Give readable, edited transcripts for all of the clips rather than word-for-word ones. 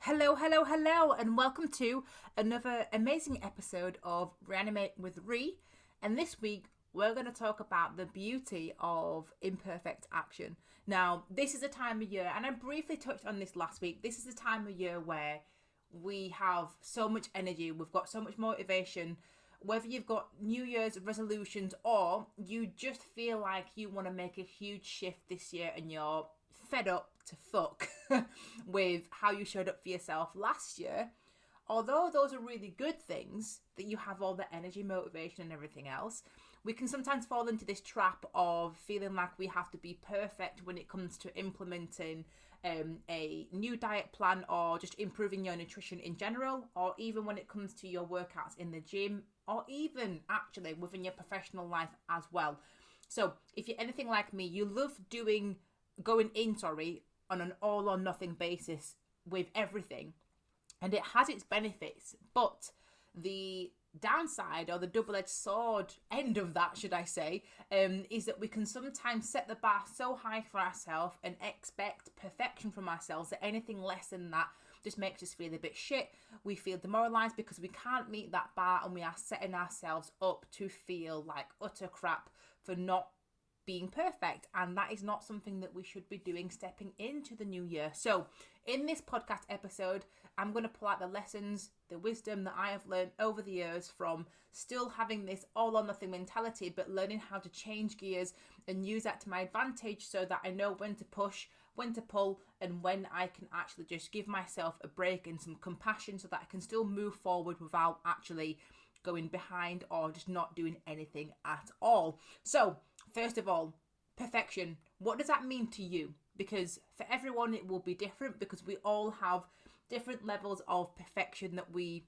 Hello, hello, hello, and welcome to another amazing episode of Reanimate with Ree. And this week, we're going to talk about the beauty of imperfect action. Now, this is a time of year, and I briefly touched on this last week. This is a time of year where we have so much energy, we've got so much motivation. Whether you've got New Year's resolutions or you just feel like you want to make a huge shift this year and you're fed up to fuck with how you showed up for yourself last year, although those are really good things, that you have all the energy, motivation, and everything else, we can sometimes fall into this trap of feeling like we have to be perfect when it comes to implementing a new diet plan or just improving your nutrition in general, or even when it comes to your workouts in the gym, or even actually within your professional life as well. So if you're anything like me, you love going in on an all or nothing basis with everything, and it has its benefits, but the downside, or the double-edged sword end of that, should I say, is that we can sometimes set the bar so high for ourselves and expect perfection from ourselves that anything less than that just makes us feel a bit shit. We feel demoralized because we can't meet that bar, and we are setting ourselves up to feel like utter crap for not being perfect, and that is not something that we should be doing stepping into the new year. So in this podcast episode, I'm going to pull out the lessons, the wisdom that I have learned over the years from still having this all or nothing mentality, but learning how to change gears and use that to my advantage so that I know when to push, when to pull, and when I can actually just give myself a break and some compassion so that I can still move forward without actually going behind or just not doing anything at all. So first of all, perfection. What does that mean to you? Because for everyone it will be different, because we all have different levels of perfection that we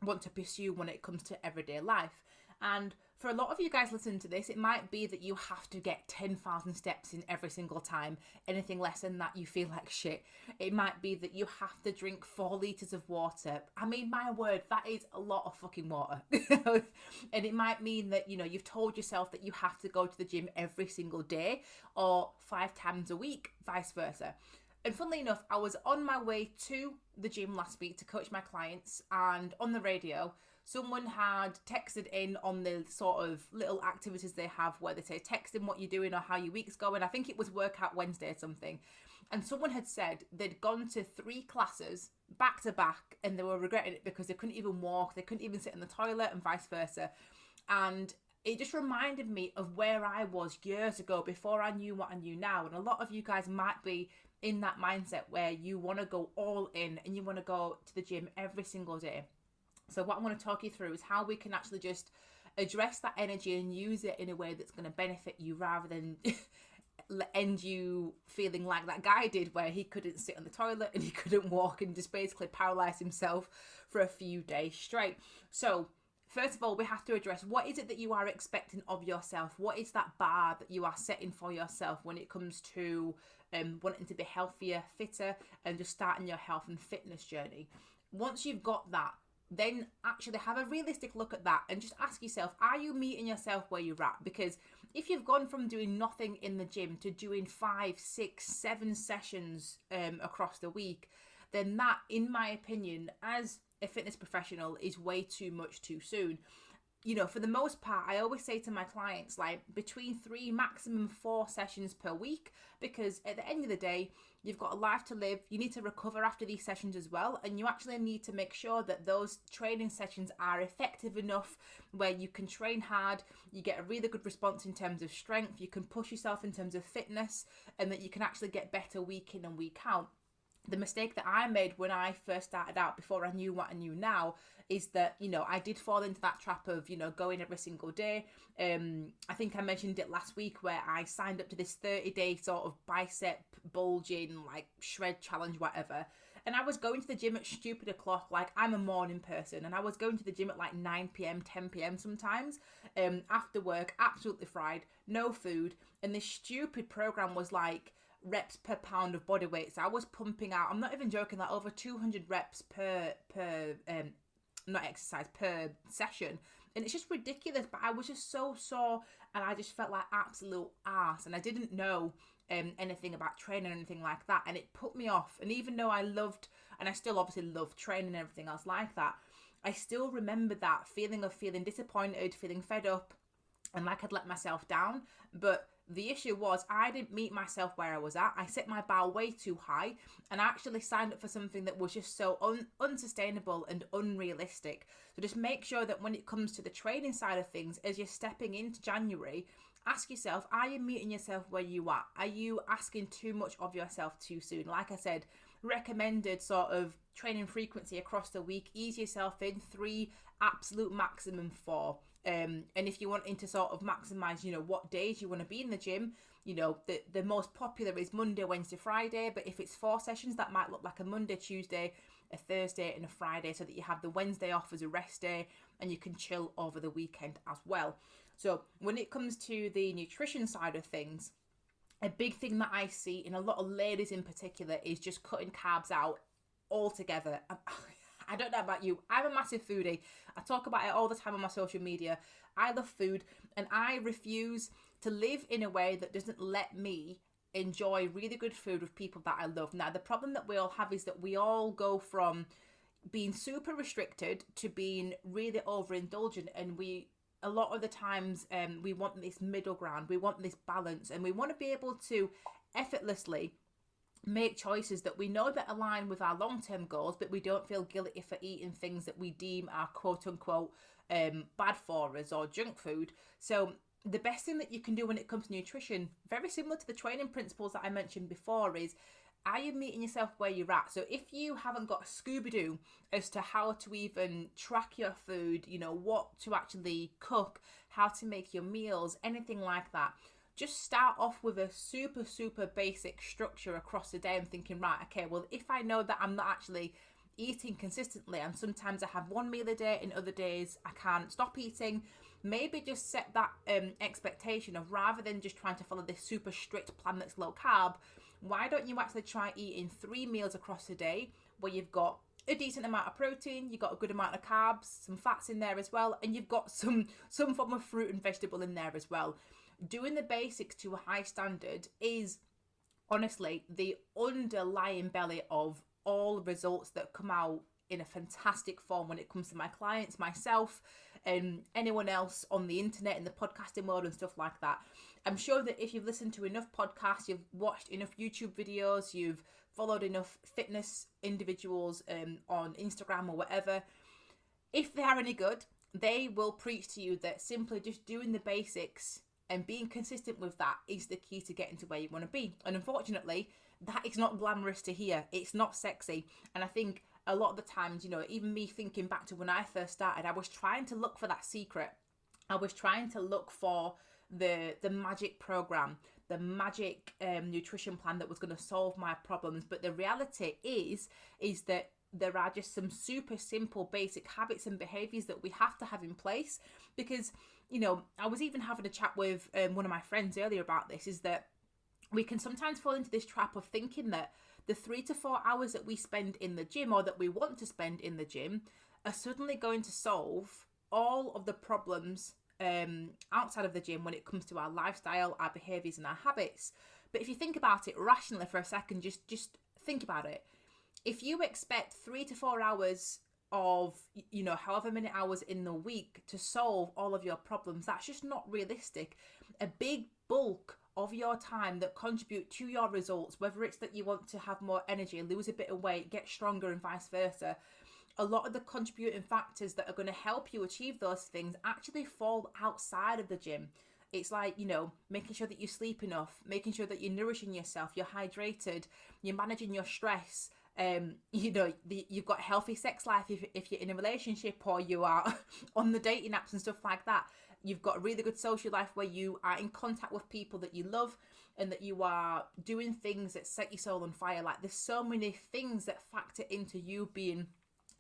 want to pursue when it comes to everyday life. And for a lot of you guys listening to this, it might be that you have to get 10,000 steps in every single time. Anything less than that, you feel like shit. It might be that you have to drink 4 litres of water. I mean, my word, that is a lot of fucking water. And it might mean that, you've told yourself that you have to go to the gym every single day or 5 times a week, vice versa. And funnily enough, I was on my way to the gym last week to coach my clients, and on the radio, someone had texted in on the sort of little activities they have where they say, text in what you're doing or how your week's going. I think it was Workout Wednesday or something. And someone had said they'd gone to 3 classes back to back and they were regretting it because they couldn't even walk, they couldn't even sit in the toilet, and vice versa. And it just reminded me of where I was years ago before I knew what I knew now. And a lot of you guys might be in that mindset where you want to go all in and you want to go to the gym every single day. So what I want to talk you through is how we can actually just address that energy and use it in a way that's going to benefit you, rather than end you feeling like that guy did, where he couldn't sit on the toilet and he couldn't walk and just basically paralyzed himself for a few days straight. So first of all, we have to address, what is it that you are expecting of yourself? What is that bar that you are setting for yourself when it comes to wanting to be healthier, fitter, and just starting your health and fitness journey? Once you've got that, then actually have a realistic look at that and just ask yourself, are you meeting yourself where you're at? Because if you've gone from doing nothing in the gym to doing 5, 6, 7 sessions across the week, then that, in my opinion, as a fitness professional, is way too much too soon. For the most part, I always say to my clients, like, between 3, maximum 4 sessions per week, because at the end of the day, you've got a life to live. You need to recover after these sessions as well, and you actually need to make sure that those training sessions are effective enough where you can train hard, you get a really good response in terms of strength, you can push yourself in terms of fitness, and that you can actually get better week in and week out. The mistake that I made when I first started out, before I knew what I knew now, is that, I did fall into that trap of, going every single day. I think I mentioned it last week where I signed up to this 30-day sort of bicep bulging, like, shred challenge, whatever. And I was going to the gym at stupid o'clock, like, I'm a morning person, and I was going to the gym at like 9 p.m, 10 p.m. sometimes, after work, absolutely fried, no food. And this stupid program was like reps per pound of body weight. So I was pumping out, I'm not even joking, like over 200 reps per not exercise, per session. And it's just ridiculous, but I was just so sore and I just felt like absolute arse, and I didn't know anything about training or anything like that, and it put me off. And even though I loved and I still obviously love training and everything else like that, I still remember that feeling of feeling disappointed, feeling fed up, and like I'd let myself down. But the issue was I didn't meet myself where I was at. I set my bar way too high, and I actually signed up for something that was just so unsustainable and unrealistic. So just make sure that when it comes to the training side of things, as you're stepping into January, ask yourself, are you meeting yourself where you are? Are you asking too much of yourself too soon? Like I said, recommended sort of training frequency across the week, ease yourself in 3, absolute maximum 4. And if you're wanting to sort of maximize, what days you want to be in the gym, the most popular is Monday, Wednesday, Friday. But if it's 4 sessions, that might look like a Monday, Tuesday, a Thursday and a Friday, so that you have the Wednesday off as a rest day and you can chill over the weekend as well. So when it comes to the nutrition side of things, a big thing that I see in a lot of ladies in particular is just cutting carbs out altogether. I don't know about you, I'm a massive foodie. I talk about it all the time on my social media. I love food, and I refuse to live in a way that doesn't let me enjoy really good food with people that I love. Now, the problem that we all have is that we all go from being super restricted to being really overindulgent, and a lot of the times we want this middle ground, we want this balance, and we want to be able to effortlessly make choices that we know that align with our long-term goals, but we don't feel guilty for eating things that we deem are quote-unquote bad for us or junk food. So the best thing that you can do when it comes to nutrition, very similar to the training principles that I mentioned before, is are you meeting yourself where you're at? So if you haven't got a Scooby-Doo as to how to even track your food, what to actually cook, how to make your meals, anything like that, just start off with a super, super basic structure across the day and thinking, right, okay, well, if I know that I'm not actually eating consistently, and sometimes I have one meal a day and other days I can't stop eating, maybe just set that expectation of, rather than just trying to follow this super strict plan that's low carb, why don't you actually try eating 3 meals across the day where you've got a decent amount of protein, you've got a good amount of carbs, some fats in there as well, and you've got some form of fruit and vegetable in there as well. Doing the basics to a high standard is honestly the underlying belly of all results that come out in a fantastic form when it comes to my clients, myself, and anyone else on the internet, in the podcasting world and stuff like that. I'm sure that if you've listened to enough podcasts, you've watched enough YouTube videos, you've followed enough fitness individuals on Instagram or whatever, if they are any good, they will preach to you that simply just doing the basics and being consistent with that is the key to getting to where you want to be. And unfortunately, that is not glamorous to hear. It's not sexy. And I think a lot of the times, even me thinking back to when I first started, I was trying to look for that secret. I was trying to look for the magic program, the magic nutrition plan that was going to solve my problems. But the reality is that there are just some super simple basic habits and behaviors that we have to have in place. Because I was even having a chat with one of my friends earlier about this, is that we can sometimes fall into this trap of thinking that the 3 to 4 hours that we spend in the gym, or that we want to spend in the gym, are suddenly going to solve all of the problems outside of the gym when it comes to our lifestyle, our behaviors and our habits. But if you think about it rationally for a second, just think about it. If you expect 3 to 4 hours of, however many hours in the week to solve all of your problems, that's just not realistic. A big bulk of your time that contribute to your results, whether it's that you want to have more energy, lose a bit of weight, get stronger and vice versa, a lot of the contributing factors that are going to help you achieve those things actually fall outside of the gym. It's like, making sure that you sleep enough, making sure that you're nourishing yourself, you're hydrated, you're managing your stress, you've got a healthy sex life if you're in a relationship, or you are on the dating apps and stuff like that. You've got a really good social life where you are in contact with people that you love, and that you are doing things that set your soul on fire. Like, there's so many things that factor into you being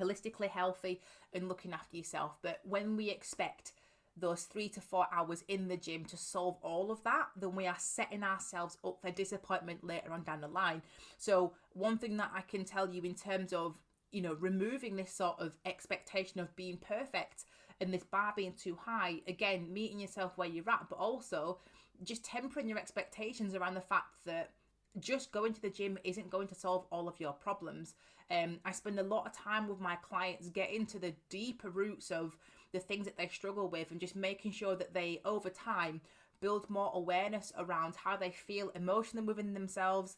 holistically healthy and looking after yourself. But when we expect those 3 to 4 hours in the gym to solve all of that, then we are setting ourselves up for disappointment later on down the line. So one thing that I can tell you in terms of, removing this sort of expectation of being perfect and this bar being too high, again, meeting yourself where you're at, but also just tempering your expectations around the fact that just going to the gym isn't going to solve all of your problems. I spend a lot of time with my clients getting to the deeper roots of the things that they struggle with, and just making sure that they, over time, build more awareness around how they feel emotionally within themselves,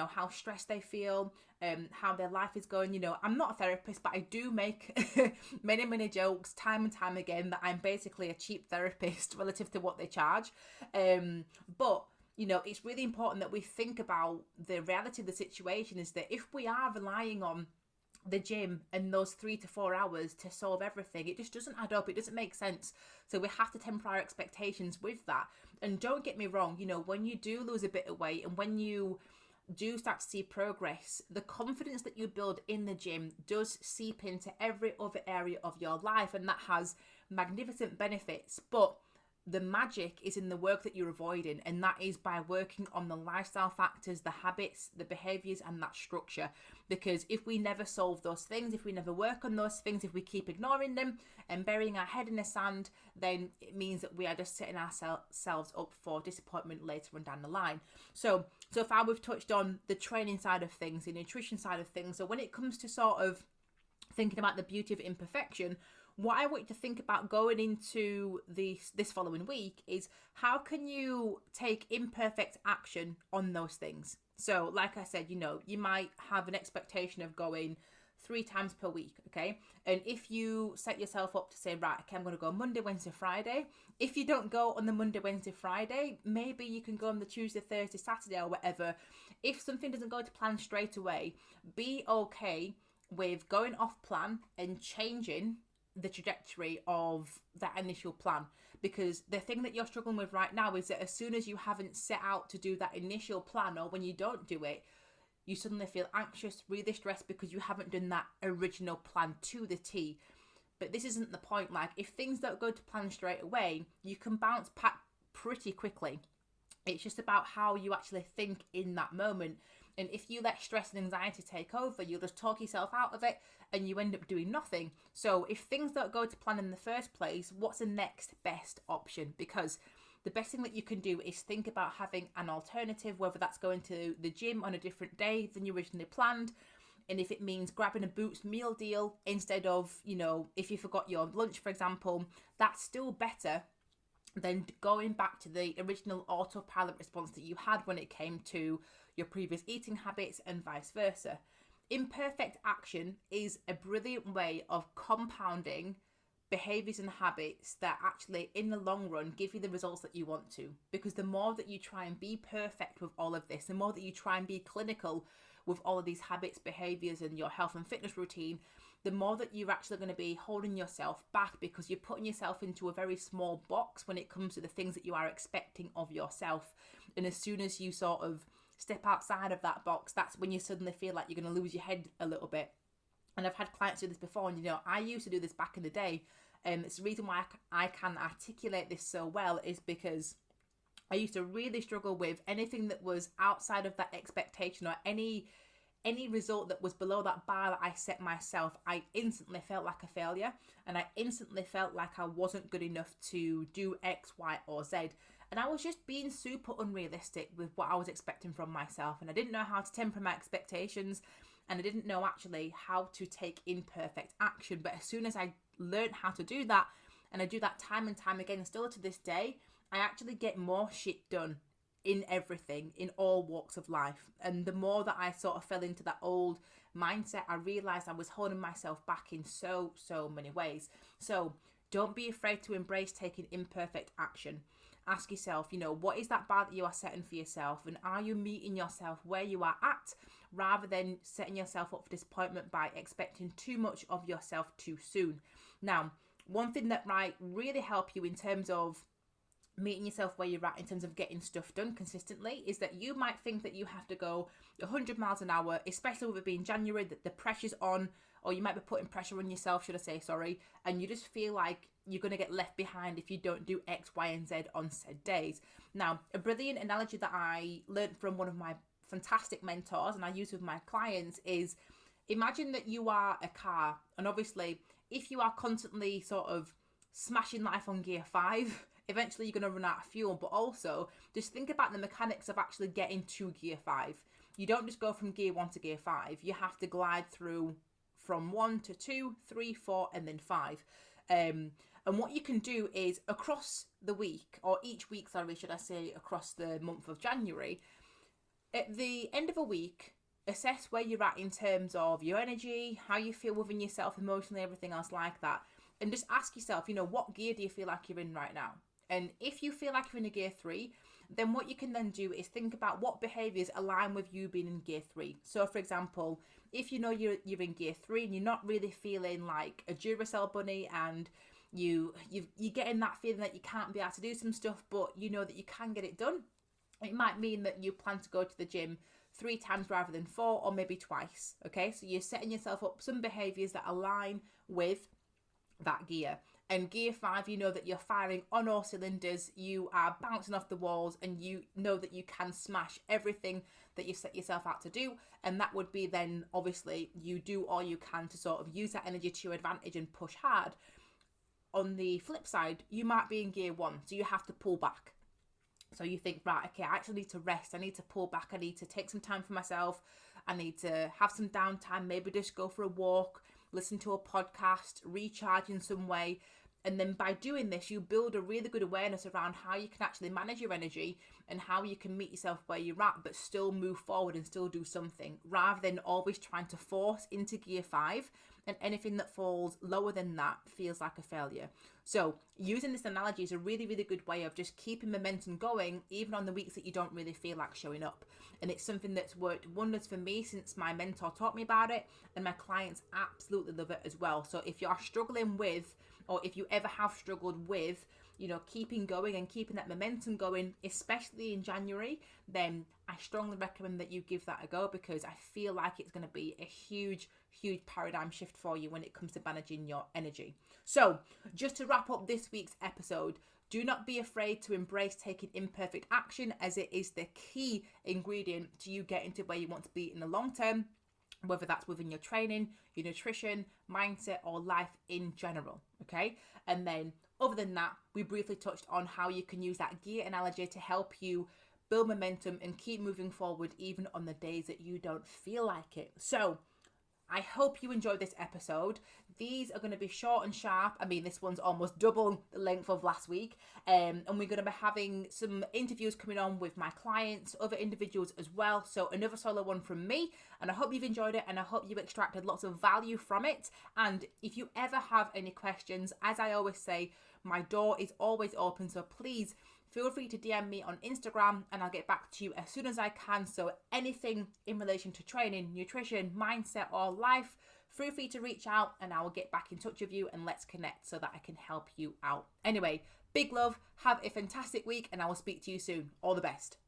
how stressed they feel, how their life is going. I'm not a therapist, but I do make many jokes time and time again that I'm basically a cheap therapist relative to what they charge. But it's really important that we think about the reality of the situation, is that if we are relying on the gym and those 3 to 4 hours to solve everything, it just doesn't add up. It doesn't make sense. So we have to temper our expectations with that. And don't get me wrong, when you do lose a bit of weight and when you do start to see progress, the confidence that you build in the gym does seep into every other area of your life, and that has magnificent benefits. But the magic is in the work that you're avoiding, and that is by working on the lifestyle factors, the habits, the behaviors, and that structure. Because if we never solve those things, if we never work on those things, if we keep ignoring them and burying our head in the sand, then it means that we are just setting ourselves up for disappointment later on down the line. So far we've touched on the training side of things, the nutrition side of things. So when it comes to sort of thinking about the beauty of imperfection, what I want you to think about going into this following week is, how can you take imperfect action on those things? So like I said, you might have an expectation of going 3 times per week, okay? And if you set yourself up to say, right, okay, I'm going to go Monday, Wednesday, Friday. If you don't go on the Monday, Wednesday, Friday, maybe you can go on the Tuesday, Thursday, Saturday, or whatever. If something doesn't go to plan straight away, be okay with going off plan and changing the trajectory of that initial plan. Because the thing that you're struggling with right now is that as soon as you haven't set out to do that initial plan, or when you don't do it, you suddenly feel anxious, really stressed, because you haven't done that original plan to the T. But this isn't the point. Like, if things don't go to plan straight away, you can bounce back pretty quickly. It's just about how you actually think in that moment. And if you let stress and anxiety take over, you'll just talk yourself out of it and you end up doing nothing. So if things don't go to plan in the first place, what's the next best option? Because the best thing that you can do is think about having an alternative, whether that's going to the gym on a different day than you originally planned. And if it means grabbing a Boots meal deal instead of, if you forgot your lunch, for example, that's still better than going back to the original autopilot response that you had when it came to your previous eating habits, and vice versa. Imperfect action is a brilliant way of compounding behaviors and habits that actually in the long run give you the results that you want to. Because the more that you try and be perfect with all of this, the more that you try and be clinical with all of these habits, behaviors, and your health and fitness routine, the more that you're actually going to be holding yourself back, because you're putting yourself into a very small box when it comes to the things that you are expecting of yourself. And as soon as you sort of step outside of that box, that's when you suddenly feel like you're going to lose your head a little bit. And I've had clients do this before, and I used to do this back in the day. It's the reason why I can articulate this so well is because I used to really struggle with anything that was outside of that expectation, or any result that was below that bar that I set myself. I instantly felt like a failure, and I instantly felt like I wasn't good enough to do X, Y, or Z. And I was just being super unrealistic with what I was expecting from myself, and I didn't know how to temper my expectations, and I didn't know actually how to take imperfect action. But as soon as I learned how to do that, and I do that time and time again, still to this day, I actually get more shit done in everything, in all walks of life. And the more that I sort of fell into that old mindset, I realized I was holding myself back in so many ways. So don't be afraid to embrace taking imperfect action. Ask yourself, what is that bar that you are setting for yourself? And are you meeting yourself where you are at, rather than setting yourself up for disappointment by expecting too much of yourself too soon? Now, one thing that might really help you in terms of meeting yourself where you're at in terms of getting stuff done consistently is that you might think that you have to go 100 miles an hour, especially with it being January, that the pressure's on, or you might be putting pressure on yourself, should I say, sorry, and you just feel like you're going to get left behind if you don't do X, Y, and Z on said days. Now, a brilliant analogy that I learned from one of my fantastic mentors and I use with my clients is, imagine that you are a car, and obviously if you are constantly sort of smashing life on gear 5 eventually you're going to run out of fuel. But also just think about the mechanics of actually getting to gear 5. You don't just go from gear 1 to gear 5. You have to glide through from 1 to 2, 3, 4, and then 5. And what you can do is across the week, or each week, sorry, should I say, across the month of January, at the end of a week, assess where you're at in terms of your energy, how you feel within yourself emotionally, everything else like that. And just ask yourself, what gear do you feel like you're in right now? And if you feel like you're in a gear 3, then what you can then do is think about what behaviours align with you being in gear 3. So, for example, if you know you're in gear 3 and you're not really feeling like a Duracell bunny, and you're getting that feeling that you can't be able to do some stuff, but you know that you can get it done, it might mean that you plan to go to the gym 3 times rather than 4, or maybe twice. Okay, so you're setting yourself up some behaviours that align with that gear. And gear 5, you know that you're firing on all cylinders, you are bouncing off the walls, and you know that you can smash everything that you've set yourself out to do. And that would be then, obviously, you do all you can to sort of use that energy to your advantage and push hard. On the flip side, you might be in gear 1, so you have to pull back. So you think, right, okay, I actually need to rest. I need to pull back. I need to take some time for myself. I need to have some downtime, maybe just go for a walk, listen to a podcast, recharge in some way. And then by doing this, you build a really good awareness around how you can actually manage your energy and how you can meet yourself where you're at, but still move forward and still do something, rather than always trying to force into gear 5. And anything that falls lower than that feels like a failure. So using this analogy is a really, really good way of just keeping momentum going, even on the weeks that you don't really feel like showing up. And it's something that's worked wonders for me since my mentor taught me about it, and my clients absolutely love it as well. So if you're struggling with, or if you ever have struggled with, keeping going and keeping that momentum going, especially in January, then I strongly recommend that you give that a go, because I feel like it's going to be a huge paradigm shift for you when it comes to managing your energy. So just to wrap up this week's episode, do not be afraid to embrace taking imperfect action, as it is the key ingredient to you getting to where you want to be in the long term, whether that's within your training, your nutrition, mindset, or life in general. Okay. And then other than that, we briefly touched on how you can use that gear analogy to help you build momentum and keep moving forward even on the days that you don't feel like it. So I hope you enjoyed this episode. These are going to be short and sharp. I mean, this one's almost double the length of last week. And we're going to be having some interviews coming on with my clients, other individuals as well. So another solo one from me. And I hope you've enjoyed it, and I hope you extracted lots of value from it. And if you ever have any questions, as I always say, my door is always open. So please feel free to DM me on Instagram, and I'll get back to you as soon as I can. So anything in relation to training, nutrition, mindset, or life, feel free to reach out, and I will get back in touch with you, and let's connect so that I can help you out. Anyway, big love, have a fantastic week, and I will speak to you soon. All the best.